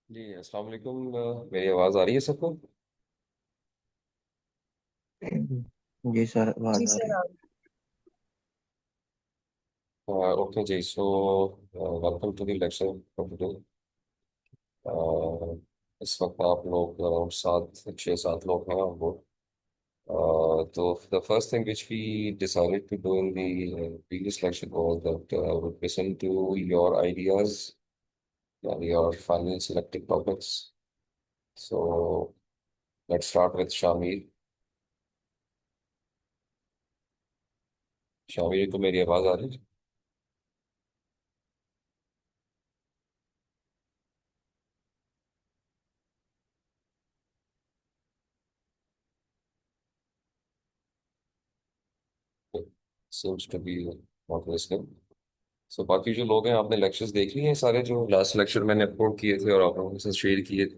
जी अस्सलाम वालेकुम। मेरी आवाज़ आ रही है सबको? जी सर, जी आवाज आ रही सर है। आप। ओके जी। So welcome to the lecture for today. इस वक्त आप लोग सात छः सात लोग हैं हम लोग। तो the first thing which we decided to do in the previous lecture was that would listen to your ideas and your final selected topics. So let's start with Shamir. Shamir को मेरी आवाज़ आ रही है? Seems to be not listening. सो बाकी जो लोग हैं, आपने लेक्चर्स देख लिए हैं सारे जो लास्ट लेक्चर मैंने अपलोड किए थे और आप लोगों के साथ शेयर किए थे?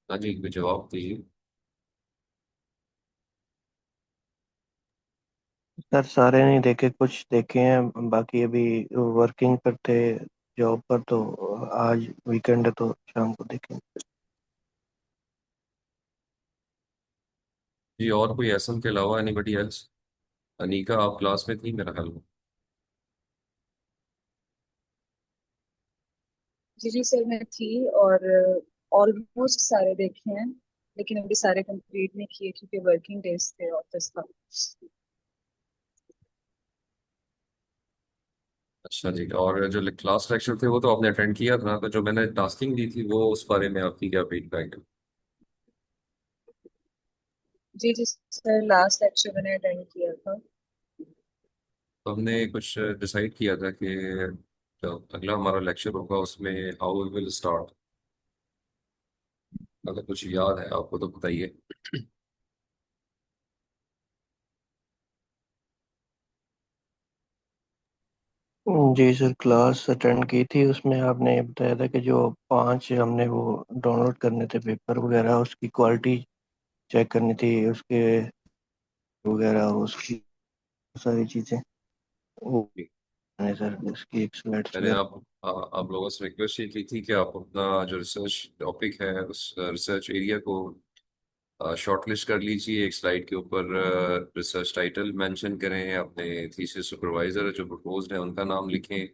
हाँ जी, कोई जवाब दीजिए। सर सारे नहीं देखे, कुछ देखे हैं, बाकी अभी वर्किंग पर थे, जॉब पर। तो आज वीकेंड है तो शाम को देखेंगे। जी, और कोई एसएम के अलावा एनीबडी एल्स? अनीका, आप क्लास में थी मेरा ख्याल में। जी जी सर मैं थी और ऑलमोस्ट सारे देखे हैं, लेकिन अभी सारे कंप्लीट नहीं किए क्योंकि वर्किंग डेज थे ऑफिस का। अच्छा जी, और जो क्लास लेक्चर थे वो तो आपने अटेंड किया था, तो जो मैंने टास्किंग दी थी वो उस बारे में आपकी क्या फीडबैक है? जी जी सर लास्ट लेक्चर मैंने अटेंड किया था। तो हमने कुछ डिसाइड किया था कि जो अगला हमारा लेक्चर होगा उसमें हाउ वी विल स्टार्ट। अगर कुछ याद है आपको तो बताइए। जी सर, क्लास अटेंड की थी, उसमें आपने ये बताया था कि जो 5 हमने वो डाउनलोड करने थे पेपर वगैरह, उसकी क्वालिटी चेक करनी थी, उसके वगैरह उसकी सारी चीज़ें वो है सर, उसकी एक स्लाइड्स मैंने वगैरह। आप लोगों से रिक्वेस्ट ये की थी कि आप अपना जो रिसर्च टॉपिक है उस रिसर्च एरिया को शॉर्टलिस्ट कर लीजिए। एक स्लाइड के ऊपर रिसर्च टाइटल मेंशन करें, अपने थीसिस सुपरवाइजर जो प्रपोज्ड है उनका नाम लिखें।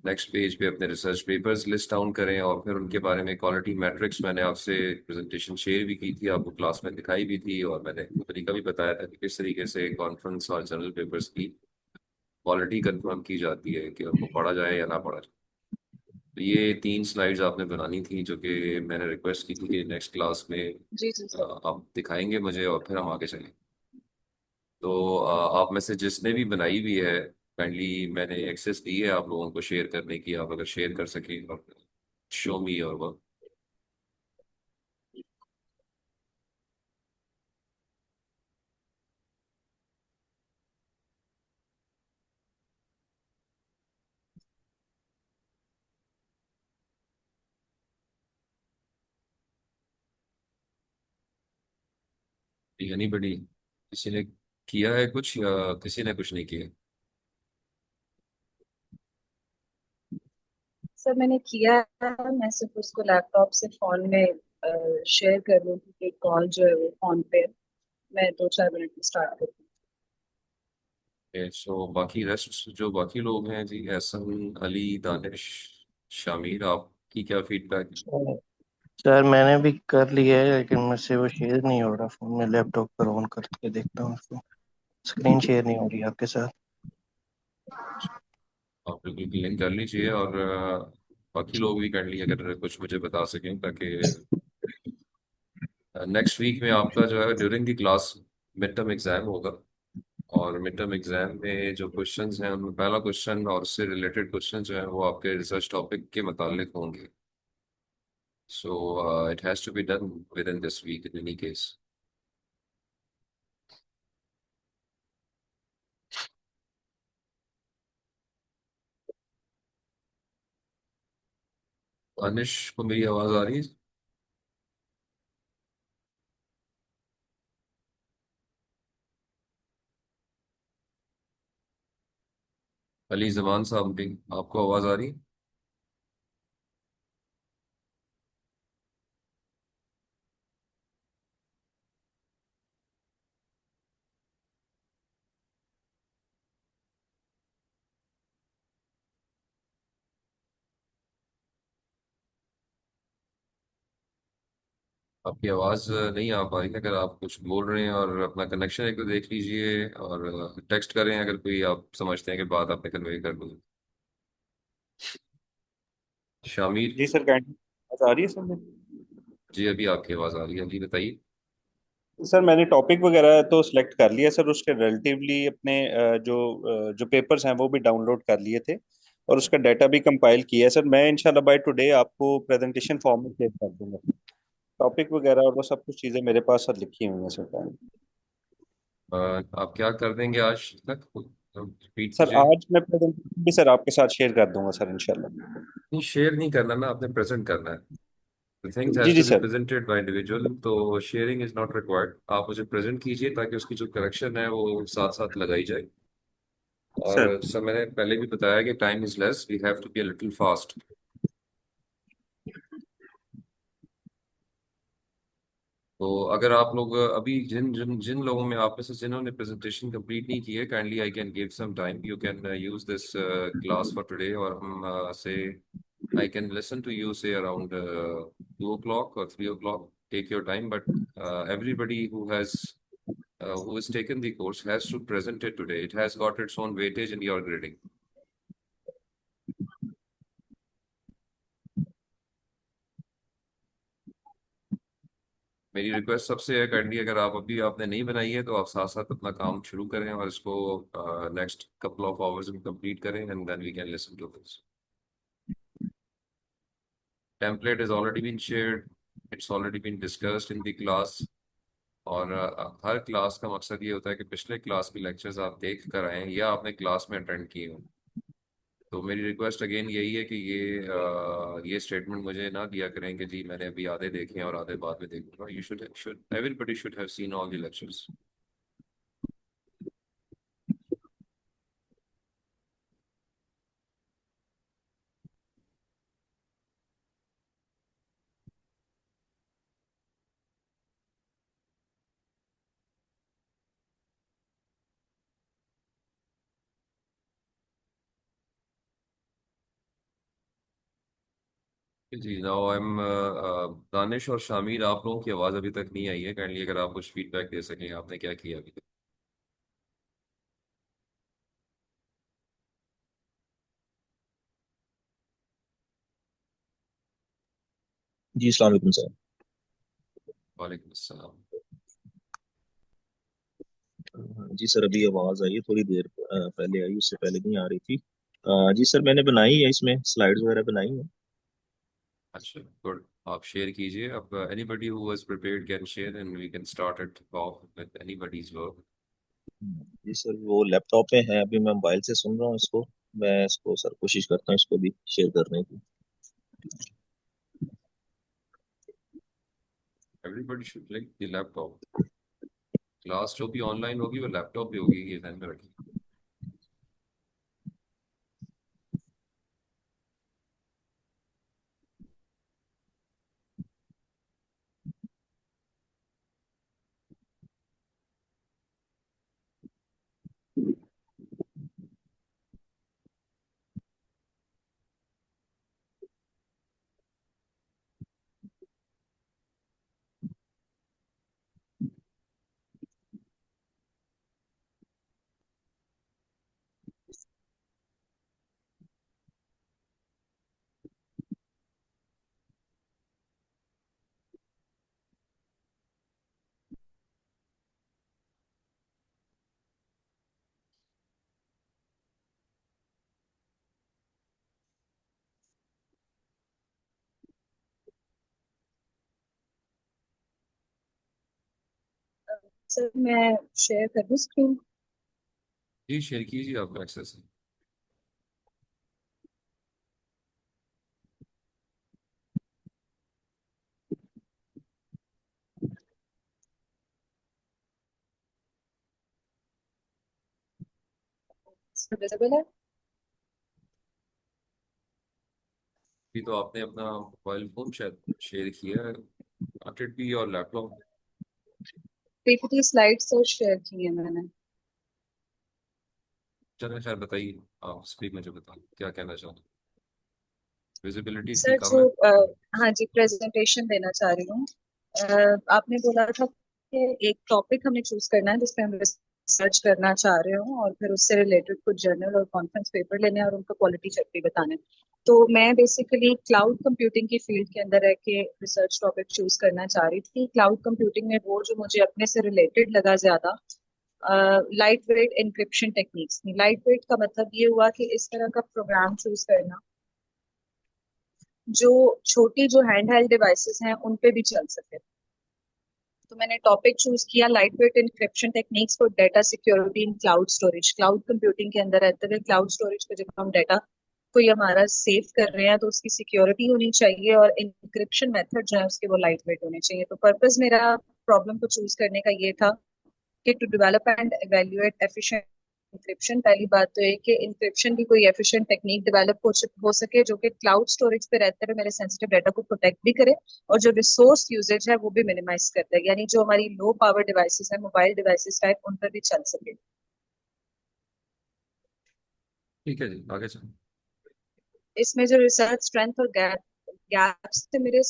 नेक्स्ट पेज पे अपने रिसर्च पेपर्स लिस्ट डाउन करें और फिर उनके बारे में क्वालिटी मैट्रिक्स, मैंने आपसे प्रेजेंटेशन शेयर भी की थी, आपको क्लास में दिखाई भी थी, और मैंने वो तरीका भी बताया था कि किस तरीके से कॉन्फ्रेंस और जर्नल पेपर्स की क्वालिटी कंफर्म की जाती है कि उनको पढ़ा जाए या ना पढ़ा जाए। तो ये 3 स्लाइड्स आपने बनानी थी जो कि मैंने रिक्वेस्ट की थी कि नेक्स्ट क्लास में जी जी सर। आप दिखाएंगे मुझे और फिर हम आगे चलें। तो आप में से जिसने भी बनाई भी है, काइंडली मैंने एक्सेस दी है आप लोगों को शेयर करने की, आप अगर शेयर कर सकें और शो मी और वर्क। यानी बड़ी किसी ने किया है कुछ या किसी ने कुछ नहीं किया? सर मैंने किया है, मैं सिर्फ उसको लैपटॉप से फोन में शेयर कर लूँ क्योंकि कॉल जो है वो फोन पे है। मैं 2-4 मिनट में स्टार्ट करूँ। सो बाकी रेस्ट जो बाकी लोग हैं जी, एहसन, अली, दानिश, शामिर, आपकी क्या फीडबैक है? सर मैंने भी कर लिया है, लेकिन मुझसे वो शेयर नहीं हो रहा फोन में, लैपटॉप पर ऑन करके देखता हूँ उसको। स्क्रीन शेयर नहीं हो रही आपके साथ। आप बिल्कुल लिंक कर लीजिए और बाकी लोग भी कर लिए अगर कुछ मुझे बता सकें, ताकि नेक्स्ट वीक में आपका जो है during the class mid term exam होगा। और मिड टर्म एग्जाम में जो क्वेश्चंस हैं उनमें पहला क्वेश्चन और उससे रिलेटेड क्वेश्चन जो है वो आपके रिसर्च टॉपिक के मुतालिक होंगे। So it has to be done within this week in any case. Anish को मेरी आवाज़ आ रही है? अली जमान साहब भी, आपको आवाज आ रही है? आपकी आवाज नहीं आ पा रही है। अगर आप कुछ बोल रहे हैं और अपना कनेक्शन एक तो देख लीजिए, और टेक्स्ट करें अगर कोई आप समझते हैं कि बात आपने कन्वे कर दी। शामिर। जी सर, काइंड आवाज आ रही है सर मेरी? जी अभी आपकी आवाज आ रही है, जी बताइए। सर मैंने टॉपिक वगैरह तो सिलेक्ट कर लिया सर, उसके रिलेटिवली अपने जो पेपर्स हैं वो भी डाउनलोड कर लिए थे, और उसका डाटा भी कंपाइल किया है सर। मैं इंशाल्लाह बाय टुडे आपको प्रेजेंटेशन फॉर्म में शेयर कर दूंगा। टॉपिक वगैरह और वो सब कुछ चीज़ें मेरे पास सर लिखी हुई हैं सर। आप क्या कर देंगे आज तक, रिपीट सर कीजिए। आज मैं प्रेजेंटेशन भी सर आपके साथ शेयर कर दूंगा सर इंशाल्लाह। नहीं, शेयर नहीं करना ना, आपने प्रेजेंट करना है। The things जी has जी to be sir. presented by individual, तो शेयरिंग इज नॉट रिक्वायर्ड। आप मुझे प्रेजेंट कीजिए ताकि उसकी जो करेक्शन है वो साथ साथ लगाई जाए। और सर सर मैंने पहले भी बताया कि time is less, we have to be a little fast. तो अगर आप लोग अभी जिन जिन जिन लोगों में आप में से जिन्होंने प्रेजेंटेशन कंप्लीट नहीं की है, kindly I can give some time, you can use this class for today, और हम से I can listen to you से around 2 o'clock or 3 o'clock, take your time, but everybody who has taken the course has to present it today. It has got its own weightage in your grading. मेरी request सबसे है, kindly अगर आप अभी आपने नहीं बनाई है तो आप साथ साथ अपना काम शुरू करें और इसको नेक्स्ट कपल ऑफ आवर्स में कंप्लीट करें, and then we can listen to this. Template is already been shared, it's already been discussed in the class. और हर क्लास का मकसद ये होता है कि पिछले क्लास के लेक्चर्स आप देख कर आए या आपने क्लास में अटेंड किए हो। तो मेरी रिक्वेस्ट अगेन यही है कि ये स्टेटमेंट मुझे ना दिया करें कि जी मैंने अभी आधे देखे हैं और आधे बाद में देखूंगा। You should everybody should have seen all the lectures. जी नाउ आई एम दानिश और शामिर, आप लोगों की आवाज़ अभी तक नहीं आई है। काइंडली अगर आप कुछ फीडबैक दे सकें, आपने क्या किया अभी तक। जी अस्सलाम वालेकुम सर। वालेकुम अस्सलाम। जी सर अभी आवाज़ आई है, थोड़ी देर पहले आई, उससे पहले नहीं आ रही थी। जी सर मैंने बनाई है, इसमें स्लाइड्स वगैरह बनाई है। अच्छा गुड, आप शेयर कीजिए। अब anybody who was prepared can share and we can start it off with anybody's work. जी सर वो लैपटॉप पे है, अभी मैं मोबाइल से सुन रहा हूँ इसको। मैं इसको सर कोशिश करता हूँ इसको भी शेयर करने की। Everybody should like the laptop. Class जो भी ऑनलाइन होगी वो लैपटॉप पे होगी, ये ध्यान में रखिए। सर मैं शेयर कर दूँ स्क्रीन? जी शेयर कीजिए, आपका एक्सेस है। सर विजिबल है? भी तो आपने अपना मोबाइल फोन शायद शेयर किया है, not it be your laptop. PPT slides तो शेयर की है मैंने। चलो खैर बताइए, आप स्क्रीन में जो बता क्या कहना चाहते हैं, विजिबिलिटी इसकी सर कम जो है। हाँ जी, प्रेजेंटेशन देना चाह रही हूँ। आपने बोला था कि एक टॉपिक हमें चूज करना है जिसपे हम रिसर्च करना चाह रहे हो और फिर उससे रिलेटेड कुछ जर्नल और कॉन्फ्रेंस पेपर लेने हैं और उनका क्वालिटी चेक भी बताना है। तो मैं बेसिकली क्लाउड कंप्यूटिंग की फील्ड के अंदर रह के रिसर्च टॉपिक चूज करना चाह रही थी। क्लाउड कंप्यूटिंग में वो जो मुझे अपने से रिलेटेड लगा ज्यादा, light weight encryption techniques. Light weight का मतलब ये हुआ कि इस तरह का प्रोग्राम चूज करना जो छोटी जो हैंड हेल्ड डिवाइसेस हैं उन पे भी चल सके। तो मैंने टॉपिक चूज किया light weight encryption techniques for data security in cloud storage. Cloud computing के अंदर रहते हुए क्लाउड स्टोरेज पे जब हम डेटा कोई हमारा सेव कर रहे हैं तो उसकी सिक्योरिटी होनी चाहिए और इंक्रिप्शन मेथड जो है उसके वो लाइट वेट होने चाहिए। तो पर्पस मेरा प्रॉब्लम को चूज करने का ये था कि to develop and evaluate efficient encryption. पहली बात तो ये कि इंक्रिप्शन की कोई एफिशिएंट टेक्निक डेवलप हो सके जो कि क्लाउड स्टोरेज पे रहते हुए मेरे सेंसिटिव डाटा को प्रोटेक्ट भी करे और जो रिसोर्स यूजेज है वो भी मिनिमाइज कर दे, यानी जो हमारी लो पावर डिवाइसेस है, मोबाइल डिवाइसेस टाइप, उन पर भी चल सके। ठीक है जी, आगे चलो। इसमें जो रिसर्च स्ट्रेंथ और गैप्स थे मेरे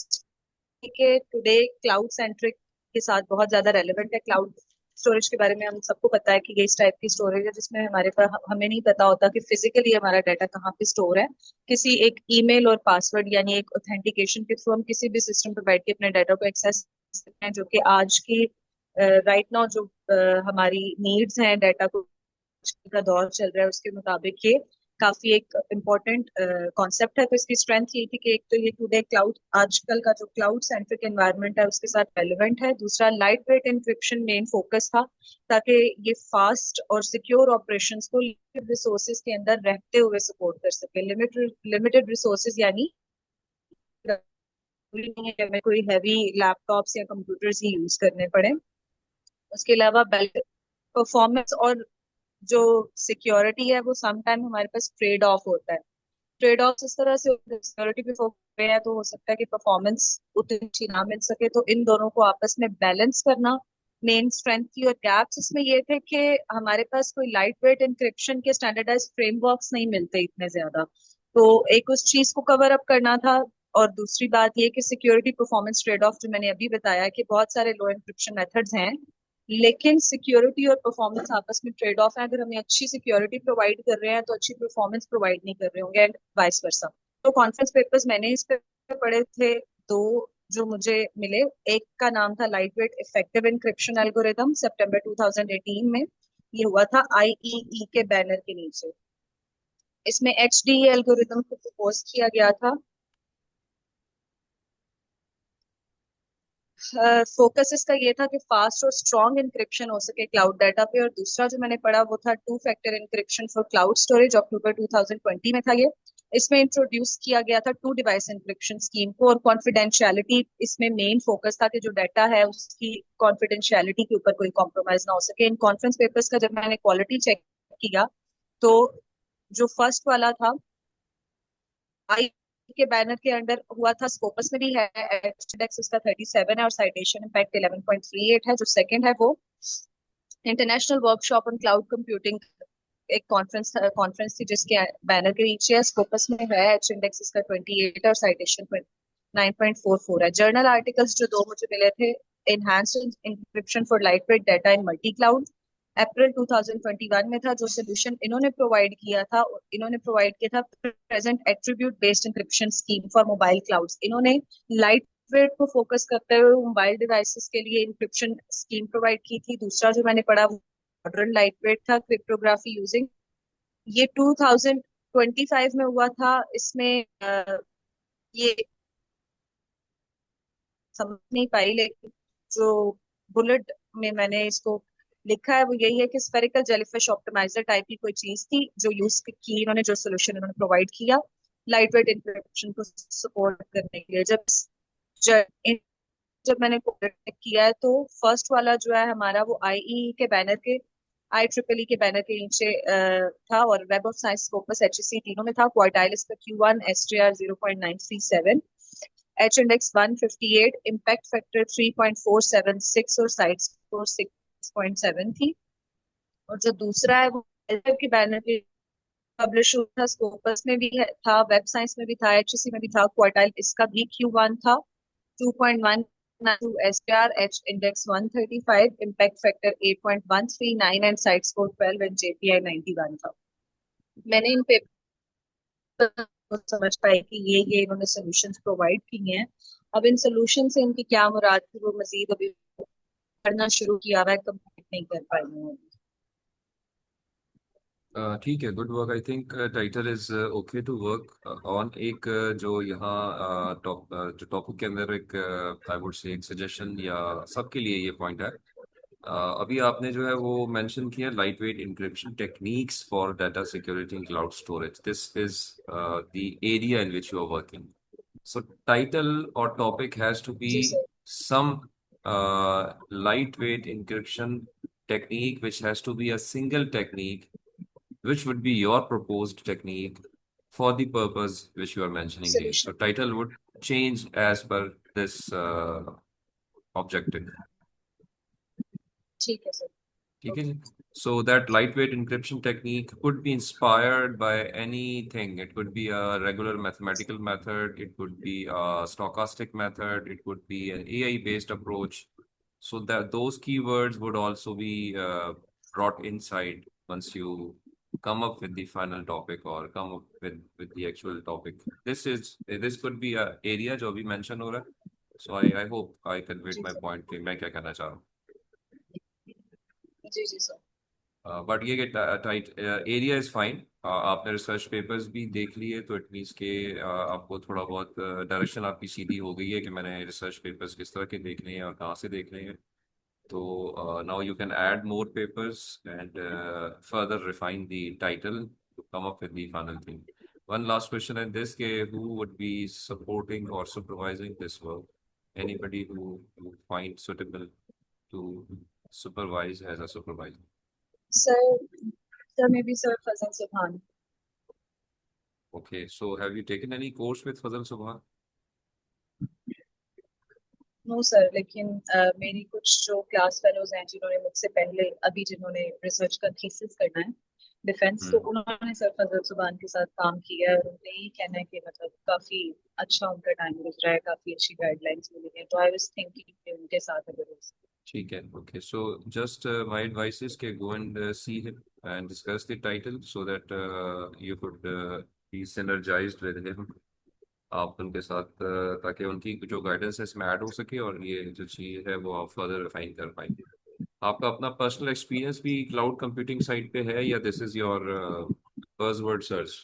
के टुडे क्लाउड सेंट्रिक के साथ बहुत ज्यादा रेलेवेंट है। क्लाउड स्टोरेज के बारे में हम सबको पता है कि ये इस टाइप की स्टोरेज है जिसमें हमारे पास हमें नहीं पता होता कि फिजिकली हमारा डाटा कहाँ पे स्टोर है। किसी एक ईमेल और पासवर्ड यानी एक ऑथेंटिकेशन के थ्रू हम किसी भी सिस्टम पर बैठ के अपने डाटा को एक्सेस करते हैं, जो कि आज की राइट नाउ जो हमारी नीड्स हैं डाटा को का दौर चल रहा है उसके मुताबिक ये काफी एक इम्पोर्टेंट कॉन्सेप्ट है। तो इसकी स्ट्रेंथ ये थी कि एक तो ये टुडे क्लाउड आजकल का जो क्लाउड सेंट्रिक एनवायरनमेंट है उसके साथ रेलिवेंट है। दूसरा light weight encryption main focus था ताकि ये फास्ट और सिक्योर ऑपरेशंस को लिमिटेड रिसोर्सेज के अंदर रहते हुए सपोर्ट कर सके। लिमिटेड रिसोर्सेज यानी जरूरी नहीं है कि हमें कोई हैवी लैपटॉप्स या कंप्यूटर्स ही यूज करने पड़े। उसके अलावा परफॉर्मेंस और जो सिक्योरिटी है वो सम टाइम हमारे पास ट्रेड ऑफ होता है। ट्रेड ऑफ इस तरह से सिक्योरिटी पे फोकस कर रहे हैं तो हो सकता है कि परफॉर्मेंस उतनी अच्छी ना मिल सके। तो इन दोनों को आपस में बैलेंस करना मेन स्ट्रेंथ थी। और गैप्स इसमें ये थे कि हमारे पास कोई लाइट वेट इंक्रिप्शन के स्टैंडर्डाइज फ्रेमवर्क्स नहीं मिलते इतने ज्यादा, तो एक उस चीज को कवर अप करना था। और दूसरी बात ये कि सिक्योरिटी परफॉर्मेंस ट्रेड ऑफ जो मैंने अभी बताया कि बहुत सारे लो इंक्रिप्शन मेथड्स हैं लेकिन सिक्योरिटी और परफॉर्मेंस आपस में ट्रेड ऑफ है। अगर हमें अच्छी सिक्योरिटी प्रोवाइड कर रहे हैं तो अच्छी परफॉर्मेंस प्रोवाइड नहीं कर रहे होंगे एंड वाइस वर्सा। तो कॉन्फ्रेंस पेपर्स मैंने इस पे पढ़े थे दो जो मुझे मिले। एक का नाम था light weight effective encryption algorithm, सितंबर 2018 में ये हुआ था आईईई के बैनर के नीचे। इसमें एचडीई एल्गोरिथम को प्रपोज किया गया था। फोकस इसका ये था कि फास्ट और स्ट्रॉन्ग इंक्रिप्शन हो सके क्लाउड डाटा पे। और दूसरा जो मैंने पढ़ा वो था two factor encryption for cloud storage, अक्टूबर 2020 में था ये। इसमें इंट्रोड्यूस किया गया था टू डिवाइस इंक्रिप्शन स्कीम को और कॉन्फिडेंशियलिटी इसमें मेन फोकस था कि जो डाटा है उसकी कॉन्फिडेंशियलिटी के ऊपर कोई कॉम्प्रोमाइज ना हो सके। इन कॉन्फ्रेंस पेपर्स का जब मैंने क्वालिटी चेक किया तो जो फर्स्ट वाला था आई के बैनर के अंडर हुआ था, स्कोपस में भी है, इंडेक्स उसका 37 है और साइटेशन इम्पैक्ट 11.38 है। जो सेकंड है वो international workshop on cloud computing, एक कॉन्फ्रेंस थी जिसके बैनर के नीचे है, स्कोपस में है, एच इंडेक्स इसका 28 है और साइटेशन 9.44 है। जर्नल आर्टिकल्स जो दो मुझे मिले थे, enhanced encryption for light weight data in multi cloud, अप्रैल 2021 में था। जो सोल्यूशन इन्होंने प्रोवाइड किया था present attribute based encryption scheme for mobile clouds. इन्होंने लाइट वेट को फोकस करते हुए मोबाइल डिवाइसेस के लिए इंक्रिप्शन स्कीम प्रोवाइड की थी। दूसरा जो मैंने पढ़ा मॉडर्न लाइट वेट था क्रिप्टोग्राफी यूजिंग, ये 2025 में हुआ था। इसमें ये समझ नहीं पाई लेकिन जो बुलेट में मैंने इसको लिखा है वो यही है कि स्फेरिकल जेलीफिश ऑप्टिमाइजर टाइप की कोई चीज थी जो यूज की इन्होंने, जो सोल्यूशन इन्होंने प्रोवाइड किया लाइट वेट इंक्रिप्शन को सपोर्ट करने के लिए। जब जब मैंने किया है तो फर्स्ट वाला जो है हमारा वो आईई के बैनर के IEEE के बैनर के नीचे था, और web of science Scopus HEC तीनों में था। क्वार्टाइल इसका Q1 STR 0.937, H index 158, impact factor 3.476 और साइड स्कोर 6.7 थी। और जो दूसरा है वो के बैनर के पब्लिश हुआ था, स्कोपस में भी था, वेब साइंस में भी था, HEC में भी था। क्वार्टाइल इसका भी Q1 था, 2.192 STR, H index 135, impact factor 8.139 and side score 12 and JPI 91 था। मैंने इन पेपर को समझ पाई कि ये इन्होंने सॉल्यूशंस प्रोवाइड किए हैं। अब इन सॉल्यूशन से इनकी क्या मुराद थी वो मजीद अभी करना शुरू किया हुआ है, कंप्लीट नहीं कर पाई हूँ। ठीक है, good work. I think title is okay to work on. एक जो यहाँ जो टॉपिक के अंदर एक आई वुड से एक सजेशन या सबके लिए ये पॉइंट है। अभी आपने जो है वो मेंशन किया light weight encryption techniques for data security in cloud storage. This is the area in which you are working. So title or topic has to be जी sir. some lightweight encryption technique, which has to be a single technique, which would be your proposed technique for the purpose which you are mentioning here. So solution. title would change as per this objective. ठीक है sir. ठीक है जी। So that lightweight encryption technique could be inspired by anything. It could be a regular mathematical method, it could be a stochastic method, it could be an AI-based approach. So that those keywords would also be brought inside once you come up with the final topic or come up with the actual topic. This could be a area जो अभी mention हो रहा है. So I hope I conveyed जी my sir. point कि मैं क्या कहना चाह रहा हूँ. जी जी सर। बट ये टाइट एरिया इज फाइन। आपने रिसर्च पेपर्स भी देख लिए तो इट मीन्स के आपको थोड़ा बहुत डायरेक्शन आपकी सीधी हो गई है कि मैंने रिसर्च पेपर्स किस तरह के देखने हैं और कहाँ से देखने हैं। तो now you can add more papers and further refine the title to come up with the final thing. One last question in this, who would be supporting or supervising this work? Anybody who you find suitable to supervise as a supervisor? Sir sir may be sir Fazal Subhan. Okay, so have you taken any course with Fazal Subhan? No sir, लेकिन मेरी कुछ जो class fellows हैं जिन्होंने मुझसे पहले अभी जिन्होंने रिसर्च का थीसिस करना है डिफेंस, तो उन्होंने सर फजल सुभान के साथ काम किया है और उनका यही कहना है कि मतलब काफी अच्छा उनका टाइम गुजरा है, काफी अच्छी गाइडलाइंस मिली है। तो आई वाज थिंकिंग कि उनके साथ अगर हो सके। ठीक है, okay. So just my advice is कि go and see him and discuss the title so that you could be synergized with him. आप उनके साथ ताकि उनकी जो गाइडेंस है इसमें ऐड हो सके और ये जो चीज़ है वो आप फर्दर रिफाइन कर पाएंगे। आपका अपना पर्सनल एक्सपीरियंस भी क्लाउड कंप्यूटिंग साइड पे है या this is your buzzword search?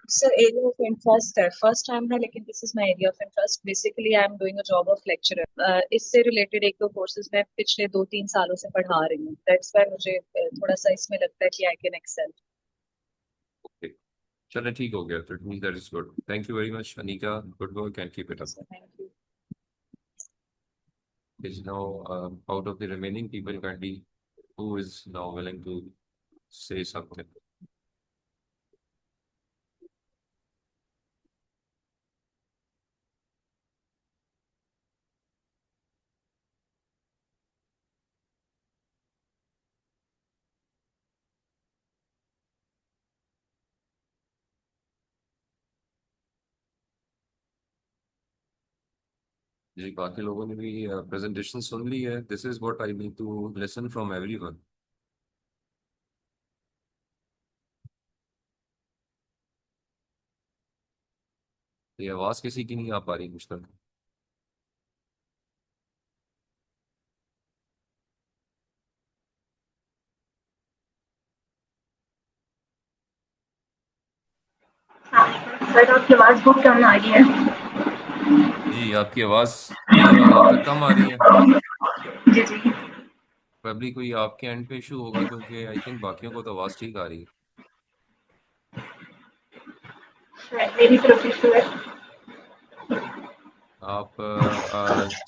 Sir area of interest है, फर्स्ट टाइम है, लेकिन this is my area of interest. Basically I am doing a job of lecturer. इससे रिलेटेड एक दो कोर्सेज मैं पिछले 2-3 सालों से पढ़ा रही हूँ। दैट्स व्हाई मुझे थोड़ा सा इसमें लगता है कि आई कैन एक्सेल। चलो ठीक हो गया, तो it means that is good. Thank you very much Anika, good work and keep it up. Thank you. Is now out of the remaining people currently, who is now willing to say something? जी, बाकी लोगों ने भी presentation सुन ली है। This is what I need to listen from everyone. ये आवाज किसी की नहीं आ पा रही मुझ तक। सर आपकी आवाज बहुत कम आ रही है। जी, आपकी आवाज भी कम आ रही है। जी जी। प्रॉब्ली कोई आपके एंड पे इशू होगा क्योंकि आई थिंक बाकियों को तो आवाज ठीक आ रही है। मेरी तरफ इशू है। आप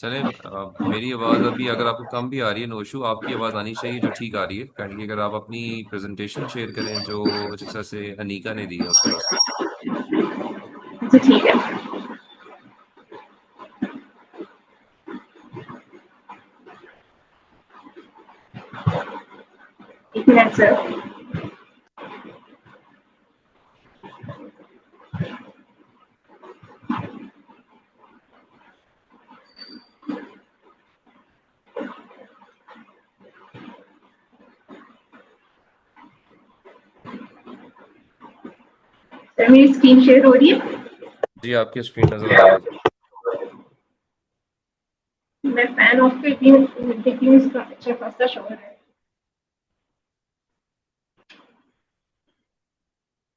चलें, मेरी आवाज़ अभी अगर आपको कम भी आ रही है, नो इशू, आपकी आवाज़ आनी चाहिए जो ठीक आ रही है। काइंडली अगर आप अपनी प्रेजेंटेशन शेयर करें जो जिस तरह से अनीका ने दी है उस तरह से। जी ठीक है। एक मिनट सर। सर मेरी स्क्रीन शेयर हो रही है? जी आपकी स्क्रीन नज़र आ रही है। मैं फैन ऑफ करती हूँ, देखती हूँ इसका अच्छा खासा शोर है।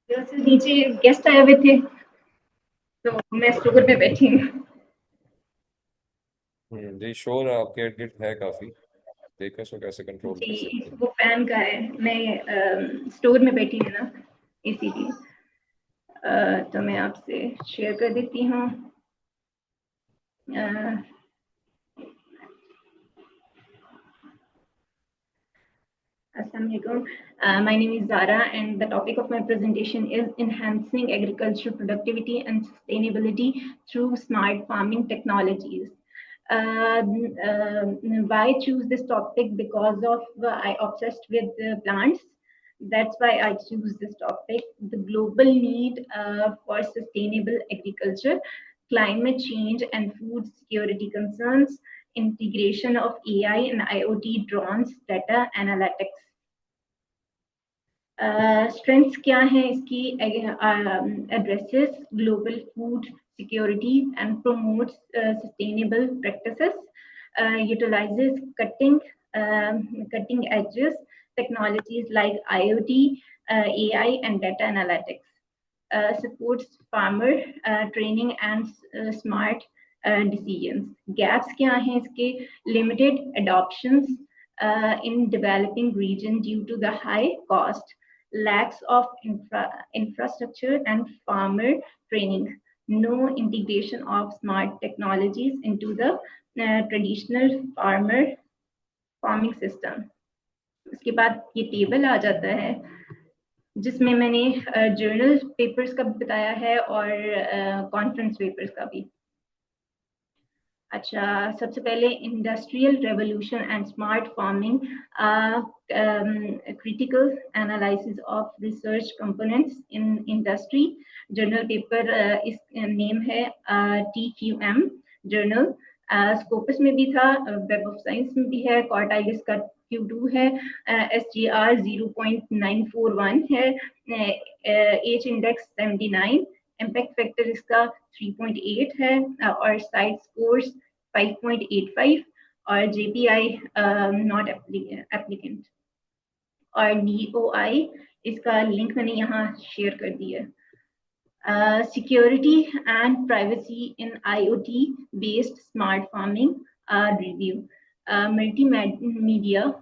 दरअसल नीचे गेस्ट आए हुए थे तो मैं स्टोर में बैठी हूँ। जी शोर आपके इर्द गिर्द है काफ़ी, देखो इसको कैसे कंट्रोल कर सकते जी हैं। वो फैन का है, मैं स्टोर में बैठी हूँ ना, इसीलिए। तो मैं आपसे शेयर कर देती हूँ। Assalamualaikum. My name is Zara, and the topic of my presentation is enhancing agricultural productivity and sustainability through smart farming technologies. Uh, why choose this topic? Because of I obsessed with plants. That's why I choose this topic. The global need for sustainable agriculture, climate change, and food security concerns, integration of AI and IoT, drones, data analytics. Strengths क्या है इसकी? Addresses global food security and promotes sustainable practices, utilizes cutting edges technologies like IoT, AI and data analytics, supports farmer training and smart decisions. Gaps क्या हैं इसके? Limited adoptions in developing region due to the high cost, lacks of infrastructure and farmer training, no integration of smart technologies into the traditional farming system. उसके बाद ये table आ जाता है जिसमें मैंने जर्नल पेपर्स का भी बताया है और कॉन्फ्रेंस पेपर्स का भी। अच्छा, सबसे पहले industrial revolution and smart farming, critical analysis of research components in industry. Journal paper इस नेम है TQM जर्नल। स्कोपस में भी था, वेब ऑफ साइंस में भी है, क्वार्टाइलिस का Q2 है, SGR 0.941 है, H इंडेक्स 79, इम्पैक्ट फैक्टर इसका 3.8 है और साइड स्कोर्स 5.85 और JPI नॉट एप्लीकेंट और DOI इसका लिंक मैंने यहाँ शेयर कर दिया है। Security and privacy in IoT based smart farming review, multimedia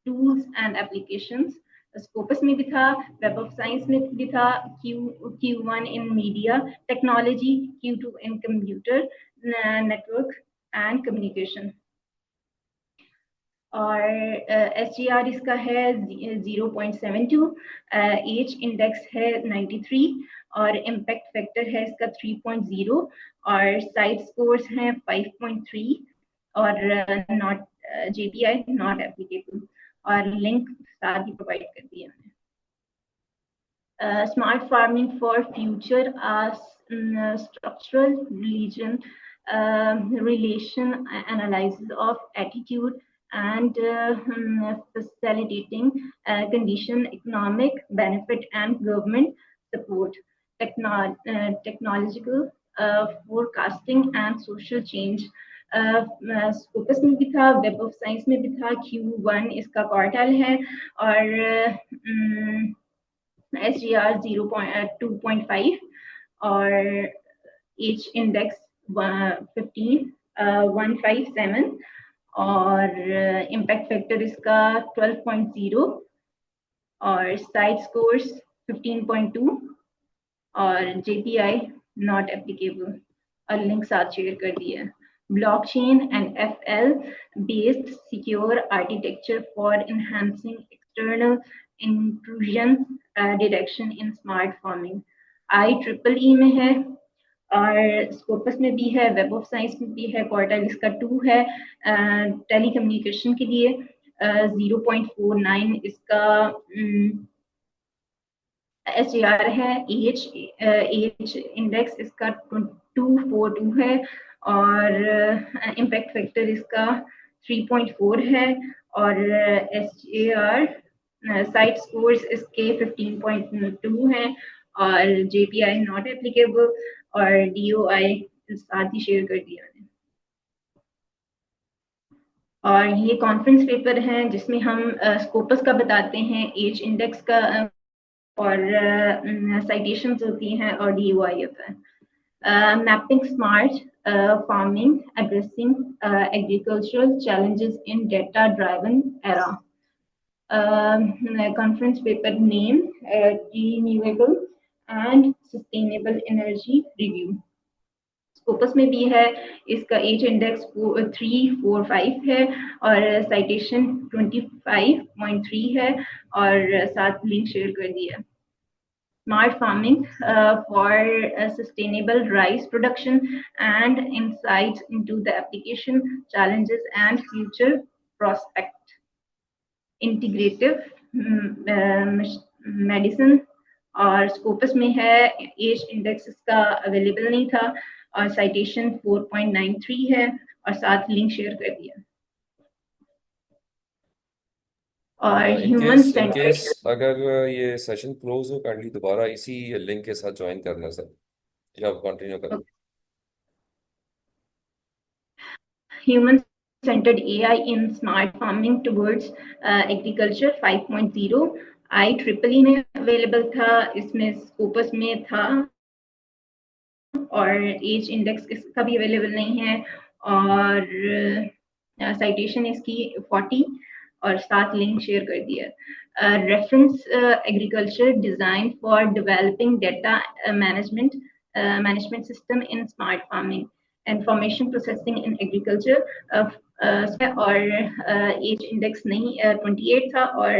tools and applications. Scopus में भी था, वेब ऑफ साइंस में भी था, Q1 in media technology, Q2 in computer network and communication और SGR इसका है 0.72, H इंडेक्स है 93 और इम्पैक्ट फैक्टर है इसका 3.0 और साइड स्कोर्स हैं 5.3 और नॉट JPI नॉट एप्लीकेबल और लिंक साथ ही प्रोवाइड कर दिया है। Smart farming for future, structural relation analysis of attitude and facilitating condition, economic benefit and government support, technological forecasting and social change. Scopus में भी था, वेब ऑफ साइंस में भी था, Q1 इसका क्वार्टाइल है और SGR 2.5 और H इंडेक्स 157 और इम्पैक्ट फैक्टर इसका 12.0 और साइड स्कोर्स 15.2 और JPI नॉट एप्लीकेबल और लिंक साथ शेयर कर दिया है। Blockchain and FL based secure architecture for enhancing external intrusion detection in smart farming. IEEE में है और स्कोपस में भी है, वेब ऑफ साइंस में भी है, क्वार्टाइल इसका 2 है, टेलीकम्युनिकेशन के लिए 0.49 इसका SAR है, एच इंडेक्स इसका 242 है और इम्पैक्ट फैक्टर इसका 3.4 है और SAR साइट स्कोर्स इसके 15.2 हैं और JPI नॉट एप्लीकेबल और DOI साथ ही शेयर कर दिया है। और ये कॉन्फ्रेंस पेपर है जिसमें हम स्कोपस का बताते हैं, एज इंडेक्स का और साइटेशंस होती हैं और DOI होता है। Mapping smart farming addressing agricultural challenges in data driven era. Conference paper name renewable and sustainable energy review. Scopus में भी है, इसका एज इंडेक्स 345 है और साइटेशन 25.3 है और साथ लिंक शेयर कर दिया। Smart farming for sustainable rice production and insights into the application challenges and future prospect. Integrative medicine और स्कोपस में है, एज इंडेक्स इसका अवेलेबल नहीं था और साइटेशन 4.93 है और साथ लिंक शेयर कर दिया। और ह्यूमन इनकेस अगर ये सेशन क्लोज हो, काइंडली दोबारा इसी लिंक के साथ ज्वाइन करना सर, या आप कंटिन्यू करें। Human centered AI in smart farming towards agriculture 5.0 IEEE में अवेलेबल था, इसमें स्कोपस में था और एज इंडेक्स इसका भी अवेलेबल नहीं है और साइटेशन इसकी 40 और साथ लिंक शेयर कर दिया। Reference agriculture design for developing data management system in smart farming, information processing in agriculture और एज इंडेक्स नहीं 28 था और